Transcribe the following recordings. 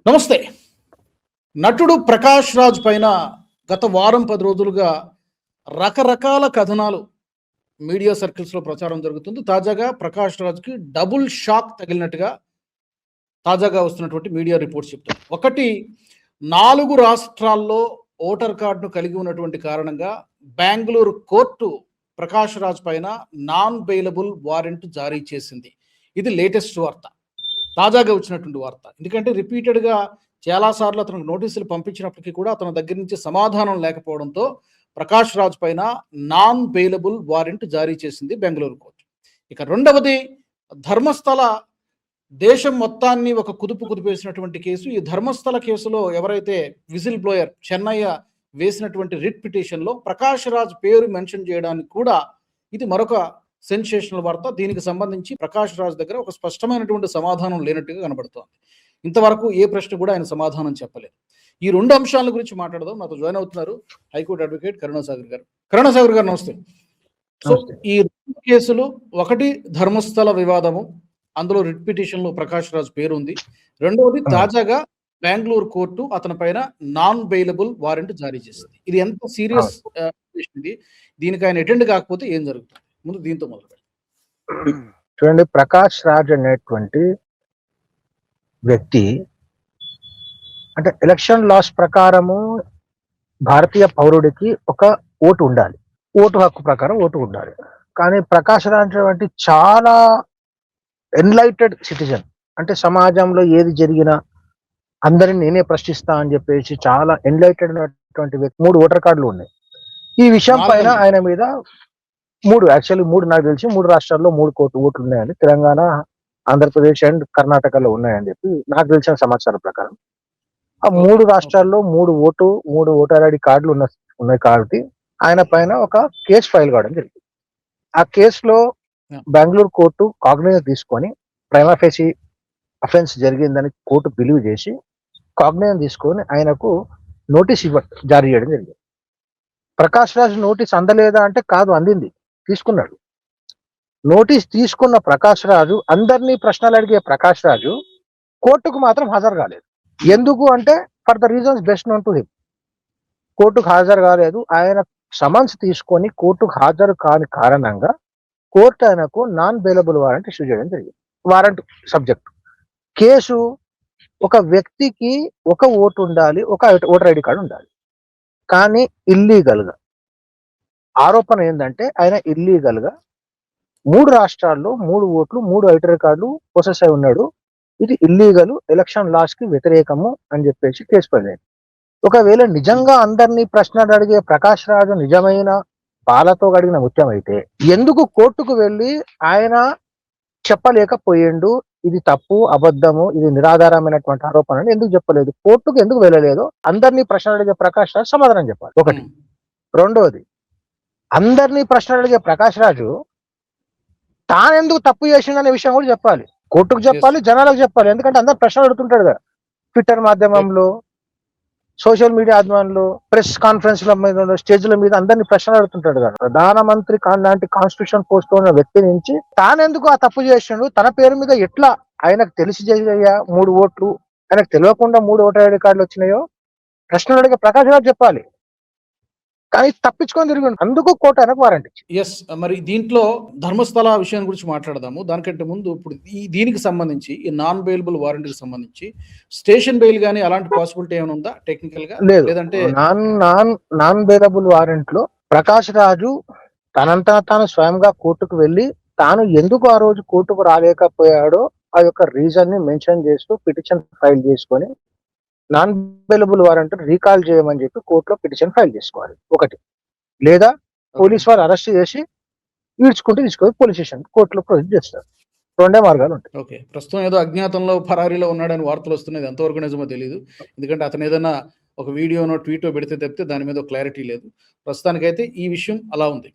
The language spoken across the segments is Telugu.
నమస్తే. నటుడు 'ప్రకాష్ రాజ్' పైన గత వారం 10 రోజులుగా రకరకాల కథనాలు మీడియా సర్కిల్స్‌లో ప్రచారం జరుగుతుంది. తాజాగా 'ప్రకాష్ రాజ్‌కి' డబుల్ షాక్ తగిలినట్టుగా తాజాగా వస్తున్నటువంటి మీడియా రిపోర్ట్స్ చెప్తున్నాయి. ఒకటి, 4 రాష్ట్రాల్లో ఓటర్ కార్డ్‌ను కలిగి ఉన్నటువంటి కారణంగా బెంగుళూరు కోర్టు 'ప్రకాష్ రాజ్' పైన నాన్ బెయిలబుల్ వారెంట్ జారీ చేసింది. ఇది లేటెస్ట్ వార్త. తాజాగా వచ్చినటువంటి వార్త. ఎందుకంటే రిపీటెడ్‌గా చాలా సార్లు అతనికి నోటీసులు పంపించినప్పటికీ కూడా అతని దగ్గర నుంచి సమాధానం లేకపోవడంతో 'ప్రకాష్ రాజ్' పైన నాన్ బెయిలబుల్ వారెంట్ జారీ చేసింది బెంగుళూరు కోర్టు. ఇక రెండవది, ధర్మస్థల దేశం మొత్తాన్ని ఒక కుదిపేసినటువంటి కేసు. ఈ ధర్మస్థల కేసులో ఎవరైతే విజిల్ బ్లోయర్ చెన్నయ్య వేసినటువంటి రిట్ పిటిషన్‌లో 'ప్రకాష్ రాజ్' పేరు మెన్షన్ చేయడానికి కూడా ఇది మరొక సెన్సేషనల్ వార్త. దీనికి సంబంధించి 'ప్రకాష్ రాజ్' దగ్గర ఒక స్పష్టమైనటువంటి సమాధానం లేనట్టుగా కనబడుతోంది. ఇంతవరకు ఏ ప్రశ్న కూడా ఆయన సమాధానం చెప్పలేదు. ఈ 2 అంశాల గురించి మాట్లాడదాం. నాతో జాయిన్ అవుతున్నారు హైకోర్టు అడ్వకేట్ కరుణాసాగర్ గారు. కరుణాసాగర్ గారు నమస్తే. సో ఈ 2 కేసులు, ఒకటి ధర్మస్థల వివాదము, అందులో రిట్ పిటిషన్‌లో 'ప్రకాష్ రాజ్' పేరు ఉంది. రెండవది తాజాగా బెంగుళూరు కోర్టు అతని పైన నాన్ బెయిలబుల్ వారెంట్ జారీ చేసింది. ఇది ఎంత సీరియస్ ఇది? దీనికి ఆయన అటెండ్ కాకపోతే ఏం జరుగుతుంది? ముందు దీంతో మొదలు చూడండి, ప్రకాష్ రాజ్ అనేటువంటి వ్యక్తి అంటే ఎలక్షన్ లాస్ ప్రకారము భారతీయ పౌరుడికి ఒక ఓటు ఉండాలి, ఓటు హక్కు ప్రకారం ఓటు ఉండాలి. కానీ ప్రకాష్ రాజ్ వంటి చాలా ఎన్లైటెడ్ సిటిజన్, అంటే సమాజంలో ఏది జరిగినా అందరిని నేనే ప్రశ్నిస్తా అని చెప్పేసి చాలా ఎన్లైటెడ్ అయినటువంటి వ్యక్తి. 3 ఓటర్ కార్డులు ఉన్నాయి. ఈ విషయం పైన ఆయన మీద 3 నాకు తెలిసి 3 రాష్ట్రాల్లో 3 ఓట్లు ఉన్నాయని, తెలంగాణ, ఆంధ్రప్రదేశ్ అండ్ కర్ణాటకలో ఉన్నాయని చెప్పి నాకు తెలిసిన సమాచారం ప్రకారం ఆ 3 రాష్ట్రాల్లో 3 ఓటర్ ఐడి కార్డులు ఉన్నాయి కాబట్టి ఆయన పైన ఒక కేసు ఫైల్ కావడం జరిగింది. ఆ కేసులో బెంగళూరు కోర్టు కాగ్నిజెన్స్ తీసుకొని ప్రైమా ఫేసి అఫెన్స్ జరిగిందని కోర్టు బిలీవ్ చేసి కాగ్నిజెన్స్ తీసుకొని ఆయనకు నోటీస్ జారీ చేయడం జరిగింది. ప్రకాష్ రాజ్ నోటీస్ అందలేదా అంటే కాదు, అందింది, తీసుకున్నాడు. నోటీస్ తీసుకున్న ప్రకాష్ రాజు, అందరినీ ప్రశ్నలు అడిగే ప్రకాష్ రాజు కోర్టుకు మాత్రం హాజరు కాలేదు. ఎందుకు అంటే for the reasons best known to him. కోర్టుకు హాజరు కాలేదు. ఆయన సమన్స్ తీసుకొని కోర్టుకు హాజరు కాని కారణంగా కోర్టు ఆయనకు నాన్ బెయిలబుల్ వారెంట్ ఇష్యూ చేయడం జరిగింది. వారెంట్ సబ్జెక్ట్ కేసు, ఒక వ్యక్తికి ఒక ఓటు ఉండాలి, ఒక ఓటర్ ఐడి కార్డు ఉండాలి. కానీ ఇల్లీగల్ గా ఆరోపణ ఏంటంటే ఆయన ఇల్లీగల్ గా 3 రాష్ట్రాల్లో 3 ఓట్లు, 3 ఓటర్ కార్డులు ప్రొసెస్ అయి ఉన్నాడు. ఇది ఇల్లీగల్, ఎలక్షన్ లాస్ కి వ్యతిరేకము అని చెప్పేసి కేసు పడింది. ఒకవేళ నిజంగా అందరినీ ప్రశ్నలు అడిగే ప్రకాష్ రాజు నిజమైన పాలతో గడిగిన ముత్యం అయితే ఎందుకు కోర్టుకు వెళ్ళి ఆయన చెప్పలేకపోయిండు? ఇది తప్పు, అబద్ధము, ఇది నిరాధారమైనటువంటి ఆరోపణ ఎందుకు చెప్పలేదు? కోర్టుకు ఎందుకు వెళ్ళలేదు? అందరినీ ప్రశ్నలు అడిగే ప్రకాష్ రాజు సమాధానం చెప్పాలి, ఒకటి. రెండోది, అందరినీ ప్రశ్నలు అడిగే ప్రకాష్ రాజు తానెందుకు తప్పు చేసిండనే విషయం కూడా చెప్పాలి. కోర్టుకు చెప్పాలి, జనాలకు చెప్పాలి. ఎందుకంటే అందరు ప్రశ్నలు అడుగుతుంటాడు కదా, ట్విట్టర్ మాధ్యమంలో, సోషల్ మీడియా ఆధ్వర్యంలో, ప్రెస్ కాన్ఫరెన్స్ల మీద, స్టేజ్ల మీద అందరినీ ప్రశ్నలు అడుగుతుంటాడు కదా. ప్రధానమంత్రి లాంటి కాన్స్టిట్యూషన్ పోస్ట్ ఉన్న వ్యక్తి నుంచి తానెందుకు ఆ తప్పు చేసిండు, తన పేరు మీద ఎట్లా ఆయనకు తెలిసి చేయ 3 ఓట్లు, ఆయనకు తెలియకుండా 3 ఓటర్ ఐడి కార్డులు వచ్చినాయో ప్రశ్నలు అడిగే ప్రకాష్ రాజు చెప్పాలి. కానీ తప్పించుకొని తిరిగి, అందుకు కోర్టు ఆయనకు వారెంట్ ఇచ్చింది. ఎస్, మరి దీంట్లో ధర్మస్థల విషయం గురించి మాట్లాడదాము. దానికంటే ముందు ఇప్పుడు దీనికి సంబంధించి, ఈ నాన్ బెయిలబుల్ వారెంట్ కి సంబంధించి స్టేషన్ బెయిల్ గానీ అలాంటి పాసిబిలిటీ ఏమైనా ఉందా టెక్నికల్ గా? లేదంటే నాన్ బెయిలబుల్ వారెంట్ లో ప్రకాష్ రాజు తనంతా తాను స్వయంగా కోర్టుకు వెళ్ళి తాను ఎందుకు ఆ రోజు కోర్టుకు రాలేకపోయాడో ఆ యొక్క రీజన్ ని మెన్షన్ చేస్తూ పిటిషన్ ఫైల్ చేసుకొని నాన్ బెయిలబుల్ వారెంట్ రీకాల్ చేయమని చెప్పి కోర్టులో పిటిషన్ ఫైల్ చేసుకోవాలి, ఒకటి. లేదా పోలీస్ వారు అరెస్ట్ చేసి ఈడ్చుకుంటూ తీసుకొని పోలీస్ స్టేషన్ కోర్టులో ప్రొసీడ్ చేస్తారు. 2 మార్గాలు ఉంటాయి. ఓకే, ప్రస్తుతం ఏదో అజ్ఞాతంలో పరారీలో ఉన్నాడని వార్తలు వస్తున్నాయి. ఎంతవరకు నిజమో తెలియదు. ఎందుకంటే అతను ఏదైనా ఒక వీడియోనో ట్వీటో పెడితే తప్పితే దాని మీద క్లారిటీ లేదు. ప్రస్తుతానికైతే ఈ విషయం అలా ఉంది.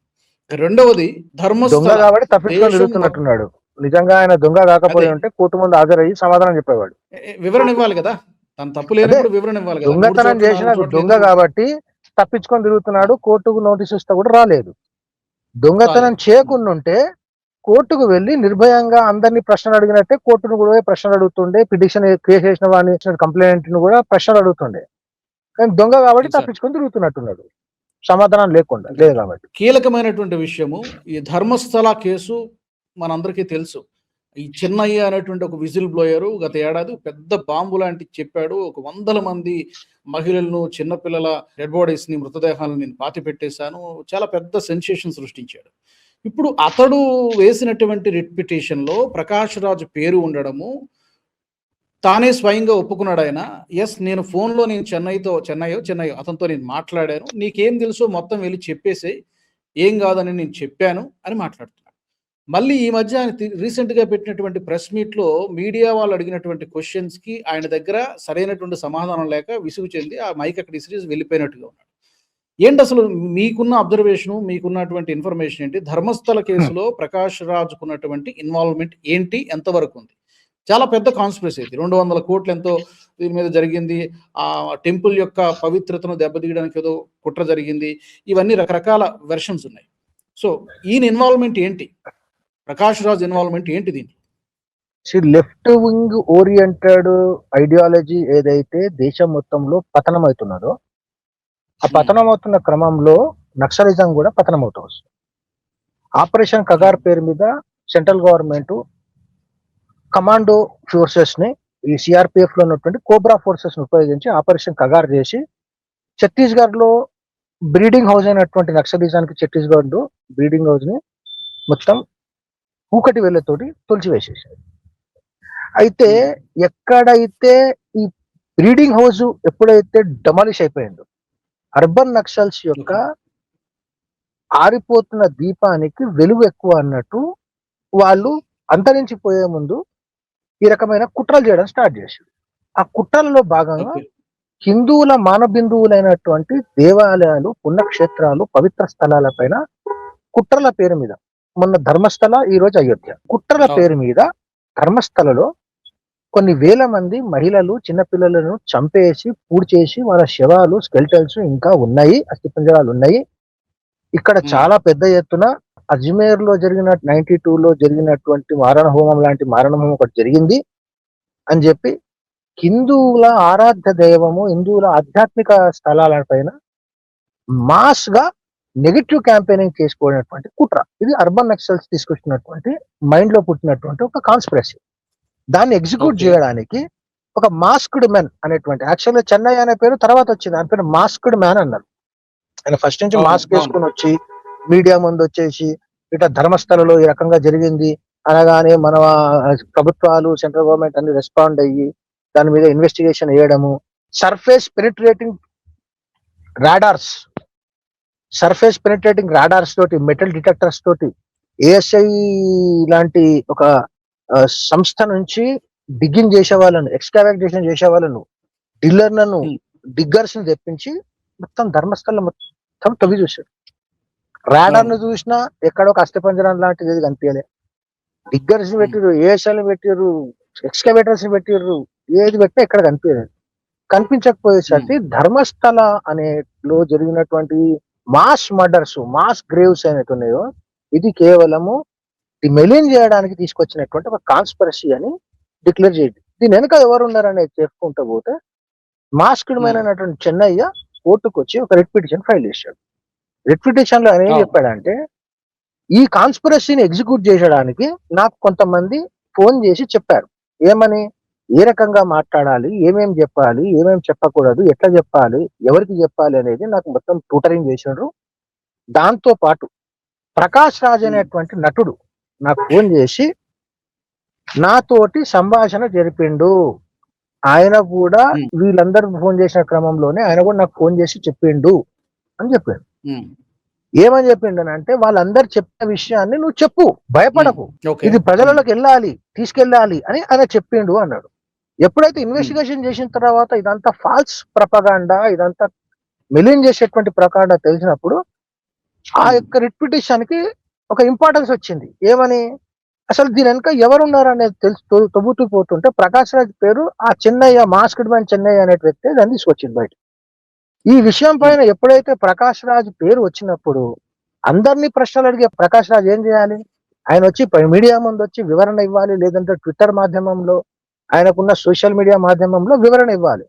రెండవది, దొంగ కాబట్టి తప్పించుకొని తిరుగుతున్నట్టున్నాడు. నిజంగా ఆయన దొంగ కాకపోయి ఉంటే కోర్టు ముందు హాజరయ్యి సమాధానం చెప్పేవాడు. వివరణ ఇవ్వాలి కదా, తన తప్పు లేనప్పుడు వివరణ ఇవ్వాలి కదా. దొంగతనం చేసిన దొంగ కాబట్టి తప్పించుకొని తిరుగుతున్నాడు, కోర్టుకు నోటీస్ ఇస్తే కూడా రాలేదు. దొంగతనం చేయకుండా ఉంటే కోర్టుకు వెళ్ళి నిర్భయంగా అందరినీ ప్రశ్నలు అడిగినట్టే కోర్టును కూడా ప్రశ్నలు అడుగుతుండే, పిటిషన్ కేసు చేసిన వాడిని కంప్లైంట్ ను కూడా ప్రశ్నలు అడుగుతుండే. కానీ దొంగ కాబట్టి Exactly. తప్పించుకొని తిరుగుతున్నట్టున్నాడు, సమాధానం లేకుండా Okay. లేదు కాబట్టి. కీలకమైనటువంటి విషయము ఈ ధర్మస్థల కేసు మనందరికీ తెలుసు. ఈ చిన్నయ్య అనేటువంటి ఒక విజిల్ బ్లోయరు గత ఏడాది పెద్ద బాంబు లాంటి చెప్పాడు. ఒక 100 మంది మహిళలను, చిన్నపిల్లల డెడ్ బాడీస్ ని, మృతదేహాలను నేను పాతి పెట్టేశాను. చాలా పెద్ద సెన్సేషన్ సృష్టించాడు. ఇప్పుడు అతడు వేసినటువంటి రిట్ పిటిషన్‌లో ప్రకాష్ రాజ్ పేరు ఉండడము, తానే స్వయంగా ఒప్పుకున్నాడు ఆయన. యెస్, నేను ఫోన్‌లో నేను చెన్నయ్యో అతనితో నేను మాట్లాడాను. నీకేం తెలుసో మొత్తం వెళ్లి చెప్పేసేయ్. ఏం కాదని నేను చెప్పాను అని మాట్లాడుతున్నాడు. మళ్ళీ ఈ మధ్య ఆయన రీసెంట్‌గా పెట్టినటువంటి ప్రెస్ మీట్‌లో మీడియా వాళ్ళు అడిగినటువంటి క్వెషన్స్‌కి ఆయన దగ్గర సరైనటువంటి సమాధానం లేక విసుగు చెంది ఆ మైక్ అక్కడ ఇసిరేసి వెళ్ళిపోయినట్టుగా ఉన్నాడు. ఏంటసలు మీకున్న అబ్జర్వేషను, మీకున్నటువంటి ఇన్ఫర్మేషన్ ఏంటి? ధర్మస్థల కేసులో ప్రకాష్ రాజ్‌కున్నటువంటి ఇన్వాల్వ్‌మెంట్ ఏంటి? ఎంతవరకు ఉంది? చాలా పెద్ద కాన్స్పిరసీ ఇది. 200 కోట్లు ఎంతో దీని మీద జరిగింది. టెంపుల్ యొక్క పవిత్రతను దెబ్బతీయడానికి ఏదో కుట్ర జరిగింది. ఇవన్నీ రకరకాల వెర్షన్స్ ఉన్నాయి. సో ఈయన ఇన్వాల్వ్‌మెంట్ ఏంటి? ప్రకాష్ రాజ్ ఇన్వాల్వ్‌మెంట్ ఏంటి దీంట్లో? లెఫ్ట్ వింగ్ ఓరియంటెడ్ ఐడియాలజీ ఏదైతే దేశం మొత్తంలో పతనం అవుతున్నదో, ఆ పతనం అవుతున్న క్రమంలో నక్సలిజం కూడా పతనం అవుతూ వస్తుంది. ఆపరేషన్ కగార్ పేరు మీద సెంట్రల్ గవర్నమెంట్ కమాండో ఫోర్సెస్ ని, ఈ సిఆర్పిఎఫ్ లో ఉన్నటువంటి కోబ్రా ఫోర్సెస్ ని ఉపయోగించి ఆపరేషన్ కగార్ చేసి ఛత్తీస్గఢ్ లో బ్రీడింగ్ హౌస్ అయినటువంటి నక్సలిజానికి ఛత్తీస్గఢ్ లో బ్రీడింగ్ హౌస్ ని మొత్తం ఊకటి వేళ్లతోటి తొలిచివేసేసారు. అయితే ఎక్కడైతే ఈ బ్రీడింగ్ హౌస్ ఎప్పుడైతే డమాలిష్ అయిపోయిందో, అర్బన్ నక్సల్స్ యొక్క ఆరిపోతున్న దీపానికి వెలుగు ఎక్కువ అన్నట్టు వాళ్ళు అంతరించిపోయే ముందు ఈ రకమైన కుట్రలు చేయడం స్టార్ట్ చేశారు. ఆ కుట్రలలో భాగంగా హిందువుల మానబిందువులైనటువంటి దేవాలయాలు, పుణ్యక్షేత్రాలు, పవిత్ర స్థలాల పైన కుట్రల పేరు మీద, మొన్న ధర్మస్థల, ఈ రోజు అయోధ్య, కుట్రల పేరు మీద ధర్మస్థలలో కొన్ని వేల మంది మహిళలు, చిన్నపిల్లలను చంపేసి పూడ్చేసి వాళ్ళ శవాలు, స్కెల్టల్స్ ఇంకా ఉన్నాయి, అస్థిపంజరాలు ఉన్నాయి. ఇక్కడ చాలా పెద్ద ఎత్తున అజ్మేర్ లో జరిగిన 92లో జరిగినటువంటి మారణ హోమం లాంటి మారణ హోమం ఒకటి జరిగింది అని చెప్పి హిందువుల ఆరాధ్య దైవము, హిందువుల ఆధ్యాత్మిక స్థలాల పైన మాస్ గా నెగిటివ్ క్యాంపెయినింగ్ చేసుకోవడానికి కుట్ర. ఇది అర్బన్ నక్సల్స్ తీసుకొచ్చినటువంటి మైండ్ లో పుట్టినటువంటి ఒక కాన్స్పిరసీ. దాన్ని ఎగ్జిక్యూట్ చేయడానికి ఒక మాస్క్డ్ మ్యాన్ అనేటువంటి, యాక్చువల్గా చెన్నై అనే పేరు తర్వాత వచ్చింది, ఆయన పేరు మాస్క్డ్ మ్యాన్ అన్నారు. ఆయన ఫస్ట్ నుంచి మాస్క్ వేసుకుని వచ్చి మీడియా ముందు వచ్చేసి ఇట్లా ధర్మస్థలలో ఈ రకంగా జరిగింది అనగానే మన ప్రభుత్వాలు, సెంట్రల్ గవర్నమెంట్ అన్ని రెస్పాండ్ అయ్యి దాని మీద ఇన్వెస్టిగేషన్ చేయడము, సర్ఫేస్ పెనిట్రేటింగ్ రాడార్స్ తోటి, మెటల్ డిటెక్టర్స్ తోటి, ఏఎస్ఐ లాంటి ఒక సంస్థ నుంచి డిగ్గింగ్ చేసే వాళ్ళను, ఎక్స్కావేషన్ చేసే వాళ్ళను, డిల్లర్లను, డిగ్గర్స్ ని తెప్పించి మొత్తం ధర్మస్థలం మొత్తం తవ్వి చూశాడు. రాడార్ ను చూసినా ఎక్కడ ఒక అస్థిపంజరం లాంటిది ఏది కనిపించలే. డిగ్గర్స్ ని పెట్టిర్రు, ఏఎస్ఐలు పెట్టిర్రు, ఎక్స్కవేటర్స్ ని పెట్టిర్రు, ఏది పెట్టినా ఎక్కడ కనిపించలేదు. కనిపించకపోయేసరికి ధర్మస్థల అనేలో జరిగినటువంటి మాస్ మర్డర్స్, మాస్ గ్రేవ్స్ అనేటున్నాయో ఇది కేవలము మెలిన్ చేయడానికి తీసుకొచ్చినటువంటి ఒక కాన్స్పిరసీ అని డిక్లేర్ చేయండి. దీని వెనుక ఎవరు ఉన్నారనేది చెప్పుకుంటూ పోతే మాస్క్డ్ మ్యాన్ అయినటువంటి చెన్నయ్య కోర్టుకు వచ్చి ఒక రిట్ పిటిషన్ ఫైల్ చేశాడు. రిట్ పిటిషన్ లో ఆయన ఏం చెప్పాడంటే, ఈ కాన్స్పిరసీని ఎగ్జిక్యూట్ చేయడానికి నాకు కొంతమంది ఫోన్ చేసి చెప్పారు. ఏమని, ఏ రకంగా మాట్లాడాలి, ఏమేం చెప్పాలి, ఏమేం చెప్పకూడదు, ఎట్లా చెప్పాలి, ఎవరికి చెప్పాలి అనేది నాకు మొత్తం ట్యూటరింగ్ చేశాడు. దాంతో పాటు ప్రకాష్ రాజ్ అనేటువంటి నటుడు నాకు ఫోన్ చేసి నాతోటి సంభాషణ జరిపిండు. ఆయన కూడా వీళ్ళందరూ ఫోన్ చేసిన క్రమంలోనే ఆయన కూడా నాకు ఫోన్ చేసి చెప్పిండు అని చెప్పాడు. ఏమని చెప్పిండు అని అంటే, వాళ్ళందరూ చెప్పిన విషయాన్ని నువ్వు చెప్పు, భయపడకు, ఇది ప్రజలలోకి వెళ్ళాలి, తీసుకెళ్ళాలి అని ఆయన చెప్పిండు అన్నాడు. ఎప్పుడైతే ఇన్వెస్టిగేషన్ చేసిన తర్వాత ఇదంతా ఫాల్స్ ప్రపగాండా, ఇదంతా మెలిన్ చేసేటువంటి ప్రకాండా తెలిసినప్పుడు ఆ యొక్క రిట్ పిటిషన్ కి ఒక ఇంపార్టెన్స్ వచ్చింది. ఏమని, అసలు దీని వెనుక ఎవరున్నారు అనేది తవ్వుతూ పోతుంటే ప్రకాష్ రాజ్ పేరు, ఆ చెన్నయ్య, మాస్క్డ్ మ్యాన్ చెన్నయ్య అనే వ్యక్తి దాన్ని తీసుకొచ్చింది బయట. ఈ విషయం పైన ఎప్పుడైతే ప్రకాష్ రాజ్ పేరు వచ్చినప్పుడు అందరినీ ప్రశ్నలు అడిగే ప్రకాష్ రాజ్ ఏం చేయాలి, ఆయన వచ్చి మీడియా ముందు వచ్చి వివరణ ఇవ్వాలి, లేదంటే ట్విట్టర్ మాధ్యమంలో ఆయనకున్న సోషల్ మీడియా మాధ్యమంలో వివరణ ఇవ్వాలి.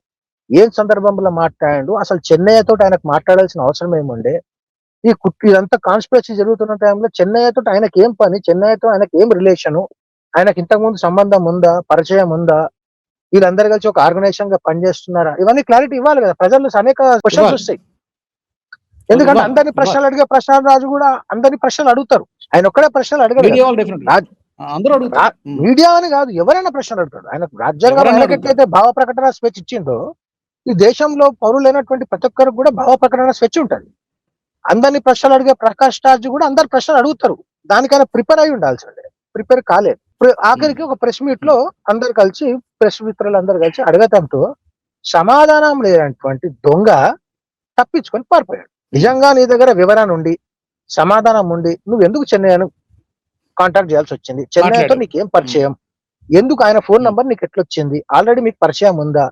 ఏం సందర్భంలో మాట్లాడాడు, అసలు చెన్నయ్య తోటి ఆయనకు మాట్లాడాల్సిన అవసరం ఏముండే, ఇదంతా కాన్స్పిరసీ జరుగుతున్న టైంలో చెన్నయ్య తోటి ఆయనకి ఏం పని, చెన్నయ్యతో ఆయనకి ఏం రిలేషను, ఆయనకి ఇంతకుముందు సంబంధం ఉందా, పరిచయం ఉందా, వీళ్ళందరూ కలిసి ఒక ఆర్గనైజేషన్ గా పనిచేస్తున్నారా, ఇవన్నీ క్లారిటీ ఇవ్వాలి కదా. ప్రజలు అనేక క్వశ్చన్స్ ఇవ్వాలి. వస్తాయి. ఎందుకంటే ఇవ్వాలి. అందరినీ ప్రశ్నలు అడిగే ప్రశాంత్ రాజు కూడా అందరినీ ప్రశ్నలు అడుగుతారు, ఆయన ఒక్కడే ప్రశ్నలు అడగడు మీడియా కదా. వాళ్ళు డెఫినెట్లీ అందరూ అడుగుతారు. మీడియా అని కాదు, ఎవరైనా ప్రశ్నలు అడుగుతాడు. ఆయనకు రాజ్యాంగం ఎవరైనా ఆయనకి ఎట్లయితే భావ ప్రకటన స్వేచ్ఛ ఇచ్చిందో, ఈ దేశంలో పౌరులైనటువంటి ప్రతి ఒక్కరికి కూడా భావ ప్రకటన స్వేచ్ఛ ఉంటుంది. అందరినీ ప్రశ్నలు అడిగే ప్రకాష్ రాజ్ కూడా అందరు ప్రశ్నలు అడుగుతారు. దానికైనా ప్రిపేర్ అయి ఉండాల్సిందే, ప్రిపేర్ కాలేదు. ఆఖరికి ఒక ప్రెస్ మీట్ లో అందరు కలిసి, ప్రెస్ మిత్రులు అందరు కలిసి అడగటంతో సమాధానం లేనటువంటి దొంగ తప్పించుకొని పారిపోయాడు. నిజంగా నీ దగ్గర వివరణ ఉండి సమాధానం ఉండి నువ్వు ఎందుకు చెన్నయ్యను కాంటాక్ట్ చేయాల్సి వచ్చింది, చెన్నయ్యతో నీకేం పరిచయం, ఎందుకు ఆయన ఫోన్ నంబర్ నీకు ఎట్లొచ్చింది, ఆల్రెడీ మీకు పరిచయం ఉందా,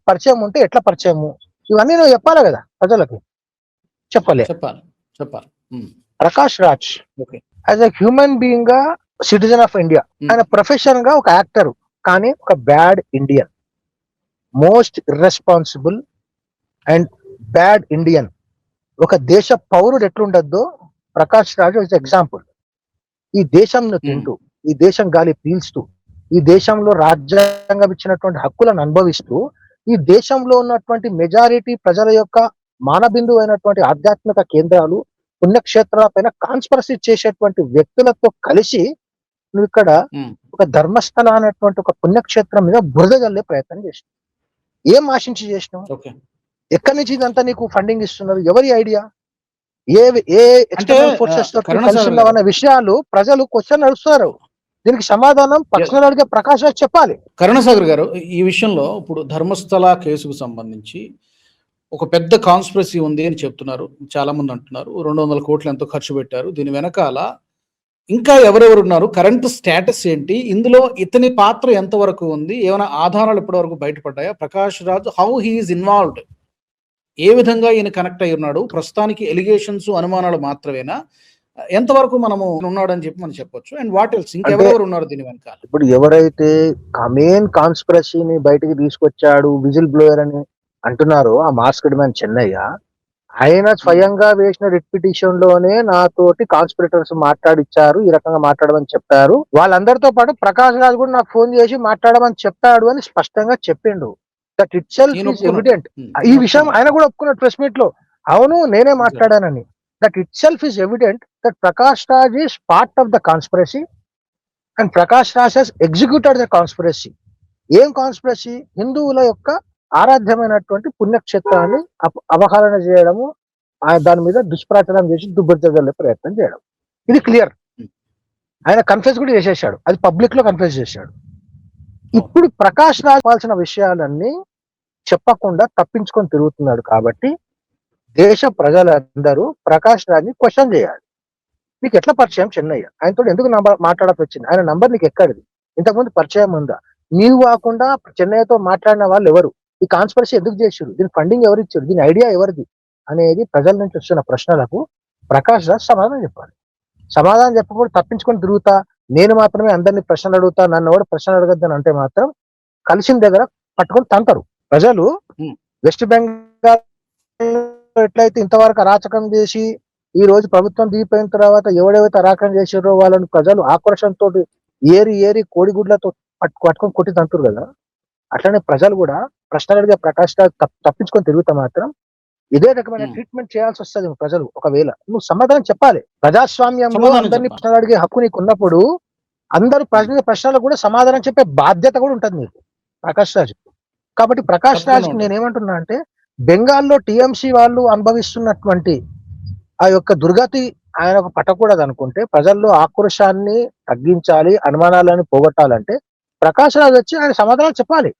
పరిచయం ఉంటే ఎట్లా పరిచయము, ఇవన్నీ నువ్వు చెప్పాలి కదా ప్రజలకి. చెప్పలే. చెప్పాలి. Prakash Raj as a human being గా సిటిజన్ ఆఫ్ ఇండియా, ఆయన ప్రొఫెషన్ గా ఒక యాక్టర్, కానీ ఒక bad Indian, most irresponsible and bad Indian. ఒక దేశ పౌరుడు ఎట్లుండద్దో ప్రకాష్ రాజ్ ఇస్ ఎగ్జాంపుల్. ఈ దేశంను తింటూ, ఈ దేశం గాలి పీల్చుతూ, ఈ దేశంలో రాజ్యాంగం ఇచ్చినటువంటి హక్కులను అనుభవిస్తూ, ఈ దేశంలో ఉన్నటువంటి మెజారిటీ ప్రజల యొక్క మానబిందు అయినటువంటి ఆధ్యాత్మిక కేంద్రాలు, పుణ్యక్షేత్రాల పైన కాన్స్పరసీ చేసేటువంటి వ్యక్తులతో కలిసి నువ్వు ఇక్కడ ఒక ధర్మస్థల అనేటువంటి ఒక పుణ్యక్షేత్రం మీద బురద జల్లే ప్రయత్నం చేసినావు. ఏం ఆశించి చేసినావు? ఎక్కడి నుంచి ఇదంతా నీకు ఫండింగ్ ఇస్తున్నారు? ఎవరి ఐడియా? ఏ ఎక్స్టర్నల్ ఫోర్సెస్ తో కలిసి అనే విషయాలు ప్రజలు క్వశ్చన్ అడుగుతున్నారు. దీనికి సమాధానం పక్షులు అడిగే ప్రకాష్ రాజ్ చెప్పాలి. కరుణసాగర్ గారు, ఈ విషయంలో ఇప్పుడు ధర్మస్థల కేసుకు సంబంధించి ఒక పెద్ద కాన్స్పిరసీ ఉంది అని చెప్తున్నారు, చాలా మంది అంటున్నారు. 200 కోట్లు ఎంతో ఖర్చు పెట్టారు. దీని వెనకాల ఇంకా ఎవరెవరు ఉన్నారు, కరెంట్ స్టేటస్ ఏంటి, ఇందులో ఇతని పాత్ర ఎంతవరకు ఉంది, ఏమైనా ఆధారాలు ఇప్పటి వరకు బయటపడ్డాయా? Prakash Raj how he is involved, ఏ విధంగా ఈయన కనెక్ట్ అయి ఉన్నాడు? ప్రస్తుతానికి ఎలిగేషన్స్, అనుమానాలు మాత్రమేనా, ఎంతవరకు మనము ఉన్నాడని చెప్పి మనం చెప్పొచ్చు? అండ్ వాట్ ఎల్స్, ఇంకెవరెవరు ఉన్నారు దీని వెనకాల? ఇప్పుడు ఎవరైతే మెయిన్ కాన్స్పిరసీని బయటికి తీసుకొచ్చాడు, విజిల్ బ్లోయర్ అని అంటున్నారో ఆ మాస్క్డ్ మ్యాన్ చెన్నయ్య, ఆయన స్వయంగా వేసిన రిట్ పిటిషన్ లోనే నాతోటి కాన్స్పిరేటర్స్ మాట్లాడిచ్చారు, ఈ రకంగా మాట్లాడమని చెప్పారు. వాళ్ళందరితో పాటు ప్రకాష్ రాజ్ కూడా నాకు ఫోన్ చేసి మాట్లాడమని చెప్పాడు అని స్పష్టంగా చెప్పిండు. That itself is evident. ఈ విషయం ఆయన కూడా ఒప్పుకున్నాడు ప్రెస్ మీట్ లో, అవును నేనే మాట్లాడానని. That itself is evident that Prakash Raj is part of the conspiracy and Prakash Raj has executed the conspiracy. ఏం కాన్స్పిరసీ? హిందువుల యొక్క ఆరాధ్యమైనటువంటి పుణ్యక్షేత్రాన్ని అవహేళన చేయడము, దాని మీద దుష్ప్రచారం చేసి దుబ్బెత్తగలే ప్రయత్నం చేయడం, ఇది క్లియర్. ఆయన కన్ఫ్యూజ్ కూడా చేసేసాడు, అది పబ్లిక్ లో కన్ఫ్యూజ్ చేశాడు. ఇప్పుడు ప్రకాష్ రాజ్ కావాల్సిన విషయాలన్నీ చెప్పకుండా తప్పించుకొని తిరుగుతున్నాడు. కాబట్టి దేశ ప్రజలందరూ ప్రకాష్ రాజ్ ని క్వశ్చన్ చేయాలి. నీకు ఎట్లా పరిచయం చెన్నయ్య, ఆయనతో ఎందుకు మాట్లాడాల్సి వచ్చింది, ఆయన నంబర్ నీకు ఎక్కడిది, ఇంతకుముందు పరిచయం ఉందా, నీవు కాకుండా చెన్నయ్యతో మాట్లాడిన వాళ్ళు ఎవరు, ఈ కాన్స్పిరసీ ఎందుకు చేశారు, దీని ఫండింగ్ ఎవరు ఇచ్చారు, దీని ఐడియా ఎవరిది అనేది ప్రజల నుంచి వస్తున్న ప్రశ్నలకు ప్రకాష్ రాజ్ సమాధానం చెప్పాలి. సమాధానం చెప్పకుండా తప్పించుకొని తిరుగుతా, నేను మాత్రమే అందరినీ ప్రశ్నలు అడుగుతా, నన్ను ఎవరు ప్రశ్నలు అడగద్దని అంటే మాత్రం కలిసిన దగ్గర పట్టుకొని తంతారు ప్రజలు. వెస్ట్ బెంగాల్ ఎట్లయితే ఇంతవరకు అరాచకం చేసి ఈ రోజు ప్రభుత్వం దిగిపోయిన తర్వాత ఎవడెవైతే అరాచకం చేసారో వాళ్ళని ప్రజలు ఆక్రోషంతో ఏరి కోడిగుడ్లతో పట్టుకొని కొట్టి తంతురు కదా, అట్లనే ప్రజలు కూడా ప్రశ్నలు అడిగే ప్రకాష్ రాజ్ తప్పించుకొని తిరుగుతా మాత్రం ఇదే రకమైన ట్రీట్మెంట్ చేయాల్సి వస్తుంది ప్రజలు. ఒకవేళ నువ్వు సమాధానం చెప్పాలి. ప్రజాస్వామ్యంలో అందరినీ ప్రశ్నలు అడిగే హక్కు నీకు ఉన్నప్పుడు అందరూ ప్రశ్నలకు కూడా సమాధానం చెప్పే బాధ్యత కూడా ఉంటుంది నీకు ప్రకాష్ రాజ్. కాబట్టి ప్రకాష్ రాజ్ నేనేమంటున్నా అంటే, బెంగాల్లో టిఎంసి వాళ్ళు అనుభవిస్తున్నటువంటి ఆ యొక్క దుర్గతి ఆయనకు పట్టకూడదు అనుకుంటే, ప్రజల్లో ఆక్రోశాన్ని తగ్గించాలి, అనుమానాలను పోగొట్టాలంటే ప్రకాష్ రాజ్ వచ్చి ఆయన సమాధానం చెప్పాలి,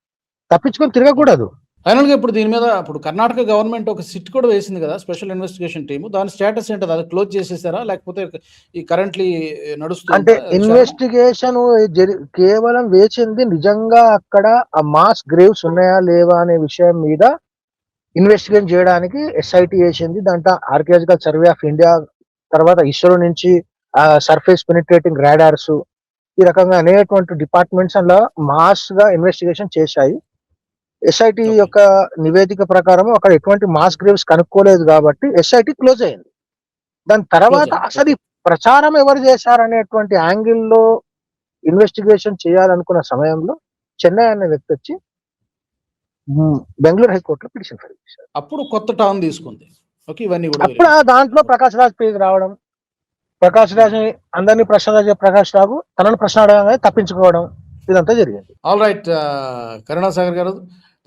తప్పించుకొని తిరగకూడదు. ఫైనల్ గా ఇప్పుడు దీని మీద ఇప్పుడు కర్ణాటక గవర్నమెంట్ ఒక సిట్ కూడా వేసింది కదా, స్పెషల్ ఇన్వెస్టిగేషన్ టీమ్, దాని స్టేటస్ ఏంటది, అది క్లోజ్ చేసేసారా లేకపోతే ఈ కరెంట్లీ నడుస్తుంది? అంటే ఇన్వెస్టిగేషన్ కేవలం వేసింది నిజంగా అక్కడ ఆ మాస్ గ్రేవ్స్ ఉన్నాయా లేవా అనే విషయం మీద ఇన్వెస్టిగేట్ చేయడానికి ఎస్ఐటి వేసింది. దాంట్లో ఆర్కియాలజికల్ సర్వే ఆఫ్ ఇండియా, తర్వాత ఇస్రో నుంచి సర్ఫేస్ పెనిట్రేటింగ్ రాడార్స్, ఈ రకంగా అనేటువంటి డిపార్ట్మెంట్స్ అలా మాస్ గా ఇన్వెస్టిగేషన్ చేశాయి. SIT Okay. యొక్క నివేదిక ప్రకారం అక్కడ ఎటువంటి మాస్ గ్రేవ్స్ కనుక్కోలేదు కాబట్టి ఎస్ఐటి క్లోజ్ అయింది. దాని తర్వాత అయింది. అసలు ఈ ప్రచారం ఎవరు చేశారనేటువంటి యాంగిల్లో ఇన్వెస్టిగేషన్ చేయాలనుకున్న సమయంలో చెన్నై అనే వ్యక్తి వచ్చి బెంగళూరు హైకోర్టులో పిటిషన్ ఫైల్ చేశారు. అప్పుడు కొత్త టర్న్ తీసుకుంది. ఓకే, ఇవన్నీ కూడా అప్పుడు ఆ దాంట్లో ప్రకాష్ రాజ్ పేరు రావడం, ప్రకాష్ రాజ్ అందరినీ ప్రశ్న అడిగే ప్రకాష్ రావు తనను ప్రశ్న అడగగానే తప్పించుకోవడం, ఇదంతా జరిగింది. ఆల్ రైట్, కరుణాసాగర్ గారు,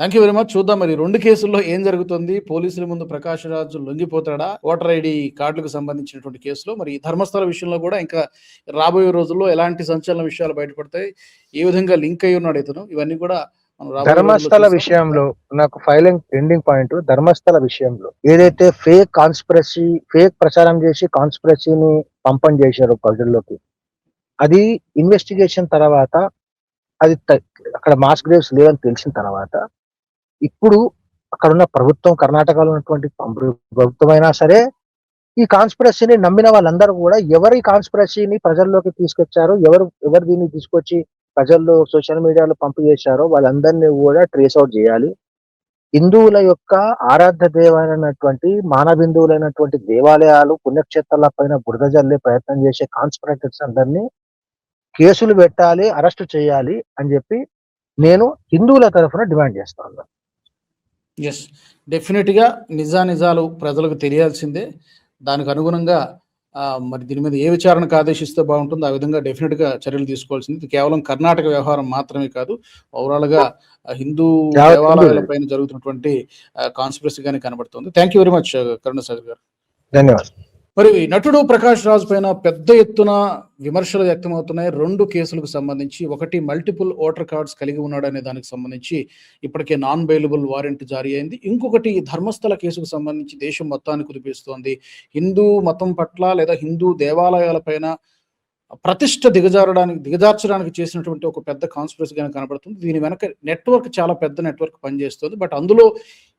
థ్యాంక్ యూ వెరీ మచ్. చూద్దాం మరి 2 కేసుల్లో ఏం జరుగుతుంది. పోలీసుల ముందు ప్రకాష్ రాజు లొంగిపోతాడా? ఓటర్ ఐడి కార్డులకు సంబంధించినటువంటి కేసులో మరి ధర్మస్థల విషయంలో కూడా ఇంకా రాబోయే రోజుల్లో ఎలాంటి సంచలన విషయాలు బయటపడతాయి, ఏ విధంగా లింక్ అయి ఉన్నాడు ఇతను, ఇవన్నీ కూడా మనం రాబోయే రోజుల్లో ధర్మస్థల చూస్తాం. విషయంలో నాకు ఫైలింగ్ ఎండింగ్ పాయింట్, ధర్మస్థల విషయంలో ఏదైతే ఫేక్ కాన్స్పిరసీ, ఫేక్ ప్రచారం చేసి కాన్స్పిరసీని పంపం చేశారు ప్రజల్లోకి, అది ఇన్వెస్టిగేషన్ తర్వాత అది అక్కడ మాస్ గ్రేవ్స్ లేవని తెలిసిన తర్వాత ఇప్పుడు అక్కడ ఉన్న ప్రభుత్వం, కర్ణాటకలో ఉన్నటువంటి ప్రభుత్వం అయినా సరే ఈ కాన్స్పిరసీని నమ్మిన వాళ్ళందరూ కూడా ఎవరి కాన్స్పిరసీని ప్రజల్లోకి తీసుకొచ్చారో, ఎవరు దీన్ని తీసుకొచ్చి ప్రజల్లో సోషల్ మీడియాలో పంపు చేశారో వాళ్ళందరినీ కూడా ట్రేస్ అవుట్ చేయాలి. హిందువుల యొక్క ఆరాధ్య దేవైనటువంటి మానబిందువులైనటువంటి దేవాలయాలు, పుణ్యక్షేత్రాల పైన బురద జల్లే ప్రయత్నం చేసే కాన్స్పిరేటర్స్ అందరినీ కేసులు పెట్టాలి, అరెస్ట్ చేయాలి అని చెప్పి నేను హిందువుల తరఫున డిమాండ్ చేస్తాను. ఎస్, డెఫినెట్గా నిజాలు ప్రజలకు తెలియాల్సిందే. దానికి అనుగుణంగా మరి దీని మీద ఏ విచారణకు ఆదేశిస్తే బాగుంటుందో ఆ విధంగా డెఫినెట్గా చర్యలు తీసుకోవాల్సింది. ఇది కేవలం కర్ణాటక వ్యవహారం మాత్రమే కాదు, ఓవరాల్గా హిందూ దేవాలయాల పైన జరుగుతున్నటువంటి కాన్స్పిరసీగానే కనబడుతుంది. Thank you very much Karunasagar గారు, ధన్యవాదాలు. మరి నటుడు ప్రకాష్ రాజ్ పైన పెద్ద ఎత్తున విమర్శలు వ్యక్తమవుతున్నాయి 2 కేసులకు సంబంధించి. ఒకటి మల్టిపుల్ ఓటర్ కార్డ్స్ కలిగి ఉన్నాడు అనే దానికి సంబంధించి ఇప్పటికే నాన్ బెయిలబుల్ వారెంట్ జారీ అయింది. ఇంకొకటి ధర్మస్థల కేసుకు సంబంధించి దేశం మొత్తాన్ని కుదిపేస్తోంది. హిందూ మతం పట్ల లేదా హిందూ దేవాలయాల పైన ప్రతిష్ట దిగజార్చడానికి చేసినటువంటి ఒక పెద్ద కాన్స్పిరసీగానే కనబడుతుంది. దీని వెనక నెట్వర్క్, చాలా పెద్ద నెట్వర్క్ పనిచేస్తుంది. బట్ అందులో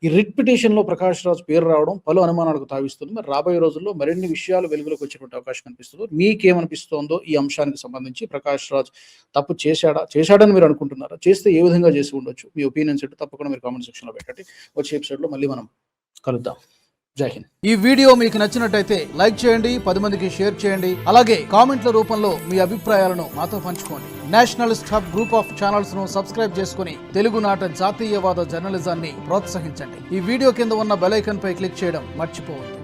ఈ రిట్ పిటిషన్లో ప్రకాష్ రాజ్ పేరు రావడం పలు అనుమానాలకు తావిస్తుంది. మరి రాబోయే రోజుల్లో మరిన్ని విషయాలు వెలుగులోకి వచ్చేటువంటి అవకాశం కనిపిస్తుంది. మీకేమనిపిస్తోందో ఈ అంశానికి సంబంధించి? ప్రకాష్ రాజ్ తప్పు చేశాడని మీరు అనుకుంటున్నారా? చేస్తే ఏ విధంగా చేసి ఉండొచ్చు? మీ ఒపీనియన్స్ ఏంటో తప్పకుండా మీరు కామెంట్ సెక్షన్లో పెట్టండి. వచ్చే ఎపిసోడ్లో మళ్ళీ మనం కలుద్దాం. జై హింద్. ఈ వీడియో మీకు నచ్చినట్టయితే లైక్ చేయండి, 10 మందికి షేర్ చేయండి. అలాగే కామెంట్ల రూపంలో మీ అభిప్రాయాలను మాతో పంచుకోండి. Nationalist hub group of channels ను సబ్స్క్రైబ్ చేసుకుని తెలుగునాట జాతీయవాద జర్నలిజాన్ని ప్రోత్సహించండి. ఈ వీడియో కింద ఉన్న బెల్ ఐకాన్ పై క్లిక్ చేయడం మర్చిపోవద్దు.